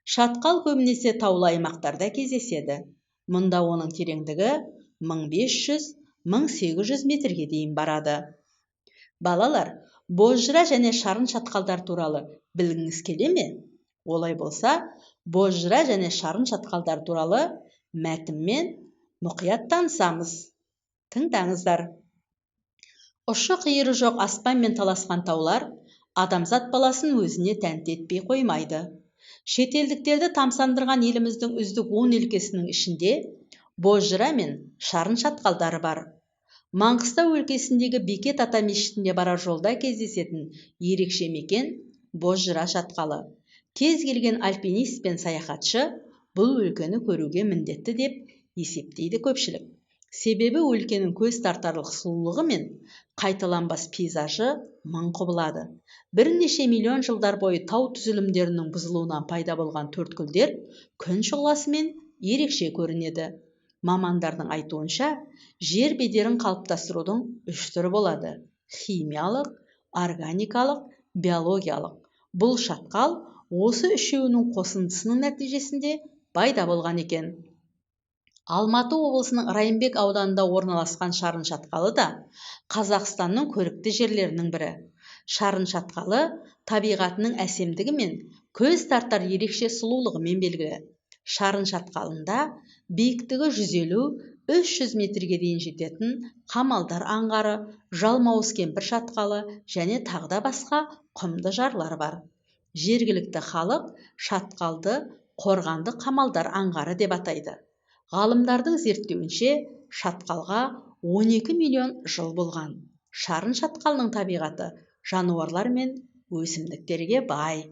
Шатқал көбінесе таулы аймақтарда кездеседі. Мұнда оның тереңдігі 1500-1800 метрге дейін барады. Балалар, бозжыра және шарын шатқалдар туралы білгіңіз келе ме? Олай болса, бозжыра және шарын шатқалдар туралы мәтінмен мұқият танысамыз. Тыңдаңыздар. Ұшы қиыры жоқ аспанмен таласқан таулар адамзат баласын өзіне тәнті етпей қоймайды. Шетелдіктерді тамсандырған еліміздің үздік 10 өлкесінің ішінде бозжыра мен шарын шатқалдары бар. Маңғыстау өлкесіндегі Бекет ата мешітіне барар жолда кездесетін ерекше мекен бозжыра шатқалы. Кез келген альпинист пен саяхатшы бұл өлкені көруге міндетті деп есептейді көпшілік. Себебі өлкенің көз тартарлық сұлулығы мен қайталанбас пейзажы мың құбылады. Бірнеше миллион жылдар бойы тау түзілімдерінің бұзылуынан пайда болған төрткүлдер күн шұғыласымен ерекше көрінеді. Мамандардың айтуынша, жер бедерін қалыптастырудың 3 түрі болады: химиялық, органикалық, биологиялық. Бұл шатқал осы үшеуінің қосындысының нәтижесінде пайда болған екен. Алматы облысының Райымбек ауданында орналасқан шарын шатқалы да Қазақстанның көрікті жерлерінің бірі. Шарын шатқалы табиғатының әсемдігі мен көз тартар ерекше сұлулығымен белгілі. Шарын шатқалында биіктігі 150-300 метрге дейін жететін Қамалдар аңғары, Жалмауыз кемпір шатқалы және тағда басқа құмды жарлар бар. Жергілікті халық шатқалды қорғанды Қамалдар аңғары деп атайды. Ғалымдардың зерттеуінше шатқалға 12 миллион жыл болған. Шарын шатқалының табиғаты жануарлар мен өсімдіктерге бай.